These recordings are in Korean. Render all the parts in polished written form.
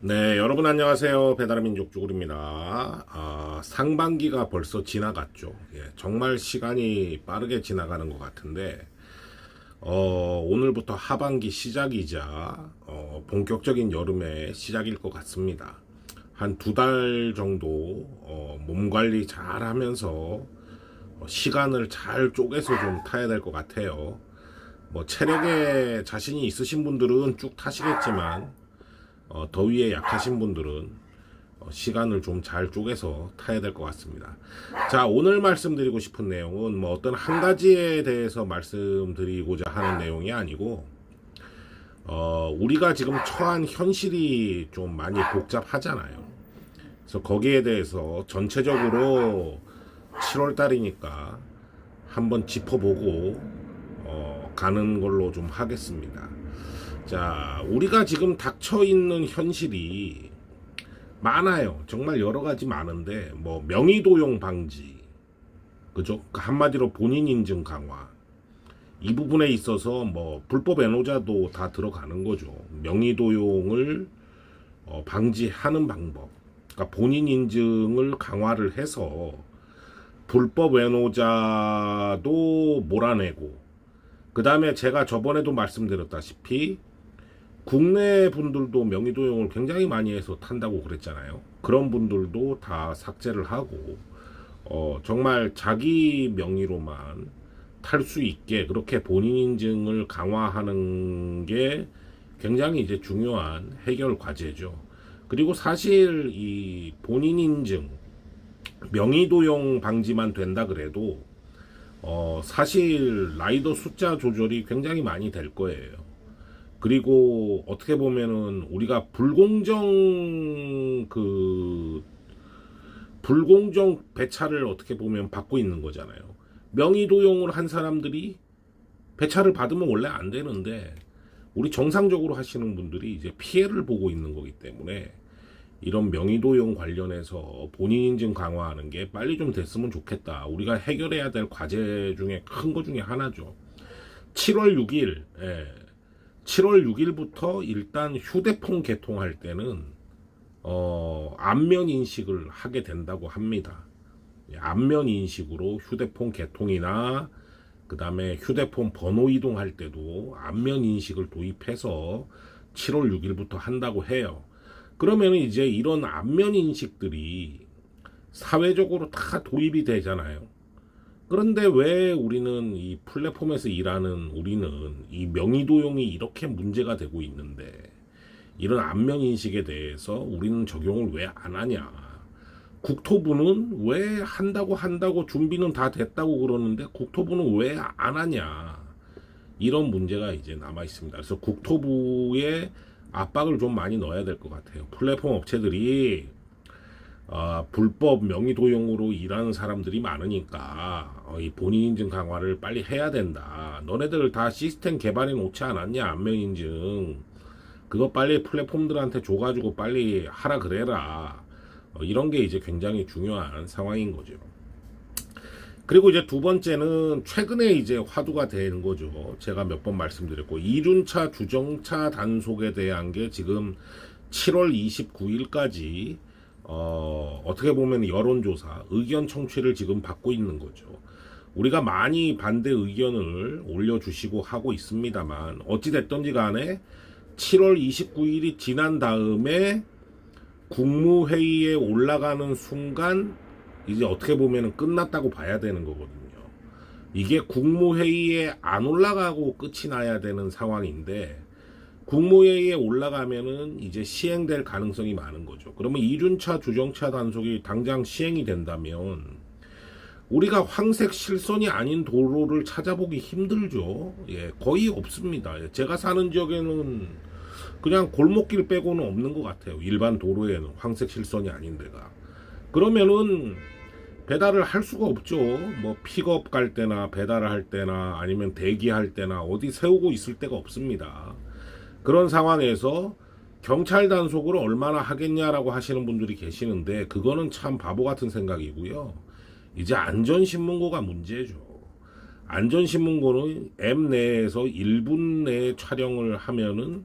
네, 여러분 안녕하세요. 배달의 민족 쭈구리입니다. 상반기가 벌써 지나갔죠. 예, 정말 시간이 빠르게 지나가는 것 같은데, 오늘부터 하반기 시작이자, 본격적인 여름의 시작일 것 같습니다. 한 2달 정도, 몸 관리 잘 하면서, 시간을 잘 쪼개서 좀 타야 될 것 같아요. 뭐, 체력에 자신이 있으신 분들은 쭉 타시겠지만, 더위에 약하신 분들은 시간을 좀 잘 쪼개서 타야 될 것 같습니다. 자, 오늘 말씀드리고 싶은 내용은 뭐 어떤 한 가지에 대해서 말씀드리고자 하는 내용이 아니고, 우리가 지금 처한 현실이 좀 많이 복잡하잖아요. 그래서 거기에 대해서 전체적으로 7월 달이니까 한번 짚어보고 가는 걸로 좀 하겠습니다. 자, 우리가 지금 닥쳐 있는 현실이 많아요. 정말 여러 가지 많은데, 뭐, 명의도용 방지, 그죠? 한마디로 본인 인증 강화. 이 부분에 있어서 뭐, 불법 애노자도 다 들어가는 거죠. 명의도용을 방지하는 방법. 그러니까 본인 인증을 강화를 해서, 불법 애노자도 몰아내고, 그 다음에 제가 저번에도 말씀드렸다시피, 국내 분들도 명의도용을 굉장히 많이 해서 탄다고 그랬잖아요. 그런 분들도 다 삭제를 하고 정말 자기 명의로만 탈 수 있게 그렇게 본인 인증을 강화하는 게 굉장히 이제 중요한 해결 과제죠. 그리고 사실 이 본인 인증 명의도용 방지만 된다 그래도 사실 라이더 숫자 조절이 굉장히 많이 될 거예요. 그리고 어떻게 보면은 우리가 불공정 배차를 어떻게 보면 받고 있는 거잖아요. 명의 도용을 한 사람들이 배차를 받으면 원래 안 되는데 우리 정상적으로 하시는 분들이 이제 피해를 보고 있는 거기 때문에 이런 명의 도용 관련해서 본인 인증 강화하는 게 빨리 좀 됐으면 좋겠다. 우리가 해결해야 될 과제 중에 큰 거 중에 하나죠. 7월 6일 7월 6일부터 일단 휴대폰 개통할 때는 안면 인식을 하게 된다고 합니다. 안면 인식으로 휴대폰 개통이나 그 다음에 휴대폰 번호 이동할 때도 안면 인식을 도입해서 7월 6일부터 한다고 해요. 그러면 이제 이런 안면 인식들이 사회적으로 다 도입이 되잖아요. 그런데 왜 우리는 이 플랫폼에서 일하는 우리는 이 명의도용이 이렇게 문제가 되고 있는데 이런 안면 인식에 대해서 우리는 적용을 왜 안 하냐? 국토부는 왜 한다고 준비는 다 됐다고 그러는데 국토부는 왜 안 하냐? 이런 문제가 이제 남아 있습니다. 그래서 국토부에 압박을 좀 많이 넣어야 될 것 같아요. 플랫폼 업체들이 불법 명의도용으로 일하는 사람들이 많으니까 이 본인인증 강화를 빨리 해야 된다. 너네들 다 시스템 개발해 놓지 않았냐? 안면인증 그거 빨리 플랫폼들한테 줘가지고 빨리 하라 그래라. 이런 게 이제 굉장히 중요한 상황인 거죠. 그리고 이제 두 번째는 최근에 이제 화두가 되는 거죠. 제가 몇 번 말씀드렸고 이륜차 주정차 단속에 대한 게 지금 7월 29일까지 어떻게 보면 여론조사, 의견 청취를 지금 받고 있는 거죠. 우리가 많이 반대 의견을 올려주시고 하고 있습니다만, 어찌됐든지 간에 7월 29일이 지난 다음에 국무회의에 올라가는 순간, 이제 어떻게 보면 끝났다고 봐야 되는 거거든요. 이게 국무회의에 안 올라가고 끝이 나야 되는 상황인데, 국무회의에 올라가면은 이제 시행될 가능성이 많은 거죠. 그러면 이륜차 주정차 단속이 당장 시행이 된다면 우리가 황색 실선이 아닌 도로를 찾아보기 힘들죠. 예, 거의 없습니다. 제가 사는 지역에는 그냥 골목길 빼고는 없는 것 같아요. 일반 도로에는 황색 실선이 아닌 데가. 그러면은 배달을 할 수가 없죠. 뭐 픽업 갈 때나 배달을 할 때나 아니면 대기할 때나 어디 세우고 있을 데가 없습니다. 그런 상황에서 경찰 단속을 얼마나 하겠냐라고 하시는 분들이 계시는데 그거는 참 바보 같은 생각이고요. 이제 안전신문고가 문제죠. 안전신문고는 앱 내에서 1분 내에 촬영을 하면은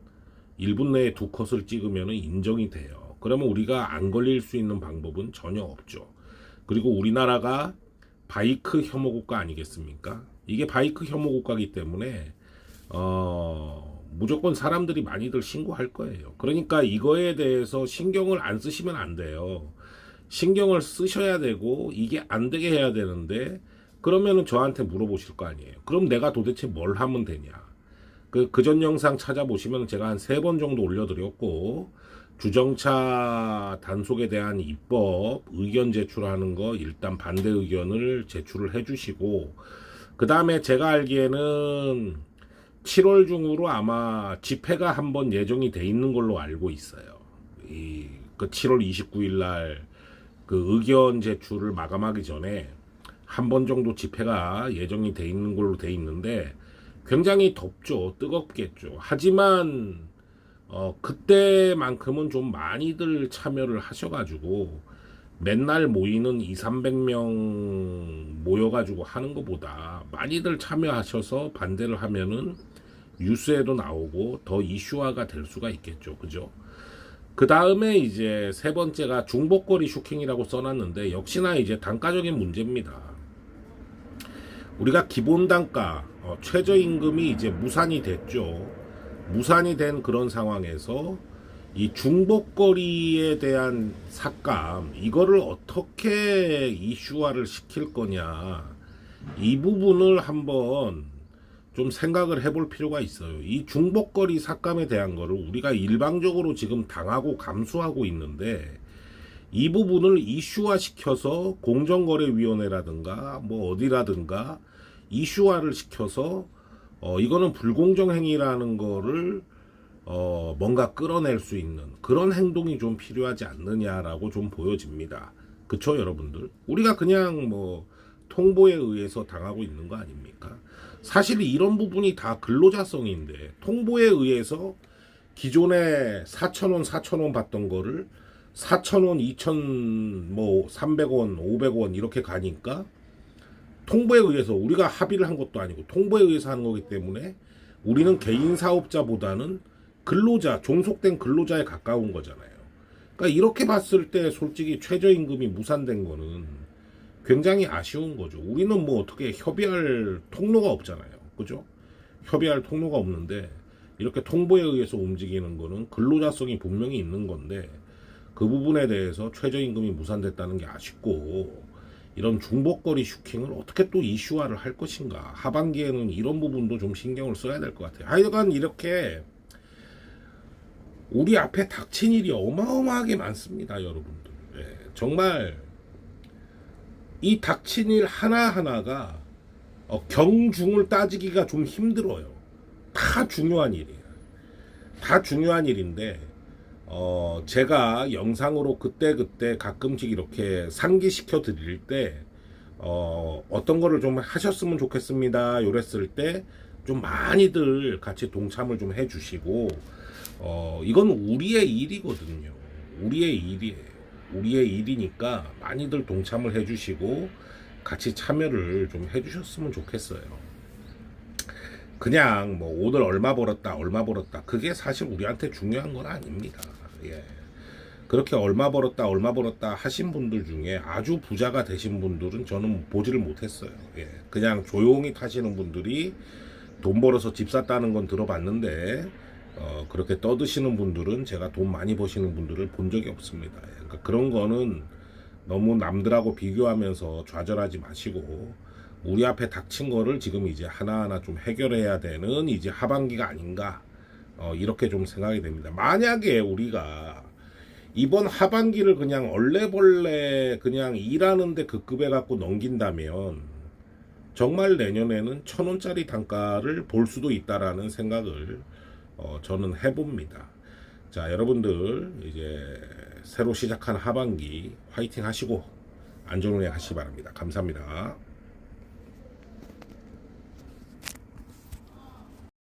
1분 내에 2컷을 찍으면 인정이 돼요. 그러면 우리가 안 걸릴 수 있는 방법은 전혀 없죠. 그리고 우리나라가 바이크 혐오 국가 아니겠습니까? 이게 바이크 혐오 국가이기 때문에 무조건 사람들이 많이들 신고할 거예요. 그러니까 이거에 대해서 신경을 안 쓰시면 안 돼요. 신경을 쓰셔야 되고 이게 안 되게 해야 되는데 그러면은 저한테 물어보실 거 아니에요. 그럼 내가 도대체 뭘 하면 되냐? 그전 영상 찾아보시면 제가 한 3번 정도 올려드렸고 주정차 단속에 대한 입법 의견 제출하는 거 일단 반대 의견을 제출을 해주시고 그 다음에 제가 알기에는 7월 중으로 아마 집회가 한번 예정이 돼 있는 걸로 알고 있어요. 그 7월 29일 날 그 의견 제출을 마감하기 전에 한 번 정도 집회가 예정이 돼 있는 걸로 돼 있는데 굉장히 덥죠. 뜨겁겠죠. 하지만 그때만큼은 좀 많이들 참여를 하셔가지고 맨날 모이는 200~300명 모여가지고 하는 것보다 많이들 참여하셔서 반대를 하면은 뉴스에도 나오고 더 이슈화가 될 수가 있겠죠. 그죠? 그 다음에 이제 3번째가 중복거리 슈킹이라고 써놨는데 역시나 이제 단가적인 문제입니다. 우리가 기본 단가, 최저임금이 이제 무산이 됐죠. 무산이 된 그런 상황에서 이 중복거리에 대한 삭감, 이거를 어떻게 이슈화를 시킬 거냐, 이 부분을 한번 좀 생각을 해볼 필요가 있어요. 이 중복거리 삭감에 대한 거를 우리가 일방적으로 지금 당하고 감수하고 있는데 이 부분을 이슈화 시켜서 공정거래위원회라든가 뭐 어디라든가 이슈화를 시켜서 이거는 불공정행위라는 거를 뭔가 끌어낼 수 있는 그런 행동이 좀 필요하지 않느냐라고 좀 보여집니다. 그쵸 여러분들? 우리가 그냥 뭐 통보에 의해서 당하고 있는 거 아닙니까? 사실 이런 부분이 다 근로자성인데 통보에 의해서 기존에 4,000원 받던 거를 4,000원, 2,000, 뭐 300원, 500원 이렇게 가니까 통보에 의해서 우리가 합의를 한 것도 아니고 통보에 의해서 하는 거기 때문에 우리는 개인 사업자보다는 근로자, 종속된 근로자에 가까운 거잖아요. 그러니까 이렇게 봤을 때 솔직히 최저임금이 무산된 거는 굉장히 아쉬운 거죠. 우리는 뭐 어떻게 협의할 통로가 없잖아요. 그죠? 협의할 통로가 없는데 이렇게 통보에 의해서 움직이는 거는 근로자성이 분명히 있는 건데 그 부분에 대해서 최저임금이 무산됐다는 게 아쉽고 이런 중복거리 슈킹을 어떻게 또 이슈화를 할 것인가. 하반기에는 이런 부분도 좀 신경을 써야 될 것 같아요. 하여간 이렇게 우리 앞에 닥친 일이 어마어마하게 많습니다. 여러분들. 예, 정말 이 닥친 일 하나하나가 경중을 따지기가 좀 힘들어요. 다 중요한 일이에요. 다 중요한 일인데 제가 영상으로 그때그때 가끔씩 이렇게 상기시켜 드릴 때 어떤 거를 좀 하셨으면 좋겠습니다 요랬을 때 좀 많이들 같이 동참을 좀 해주시고 이건 우리의 일이거든요. 우리의 일이에요. 우리의 일이니까 많이들 동참을 해주시고 같이 참여를 좀 해주셨으면 좋겠어요. 그냥 뭐 오늘 얼마 벌었다 그게 사실 우리한테 중요한 건 아닙니다. 예. 그렇게 얼마 벌었다 하신 분들 중에 아주 부자가 되신 분들은 저는 보지를 못했어요. 예. 그냥 조용히 타시는 분들이 돈 벌어서 집 샀다는 건 들어봤는데 그렇게 떠드시는 분들은 제가 돈 많이 버시는 분들을 본 적이 없습니다. 그러니까 그런 거는 너무 남들하고 비교하면서 좌절하지 마시고 우리 앞에 닥친 거를 지금 이제 하나하나 좀 해결해야 되는 이제 하반기가 아닌가 이렇게 좀 생각이 됩니다. 만약에 우리가 이번 하반기를 그냥 얼레벌레 그냥 일하는데 그 급에 갖고 넘긴다면 정말 내년에는 1,000원짜리 단가를 볼 수도 있다라는 생각을 저는 해봅니다. 자, 여러분들 이제 새로 시작한 하반기 화이팅 하시고 안전운행 하시기 바랍니다. 감사합니다.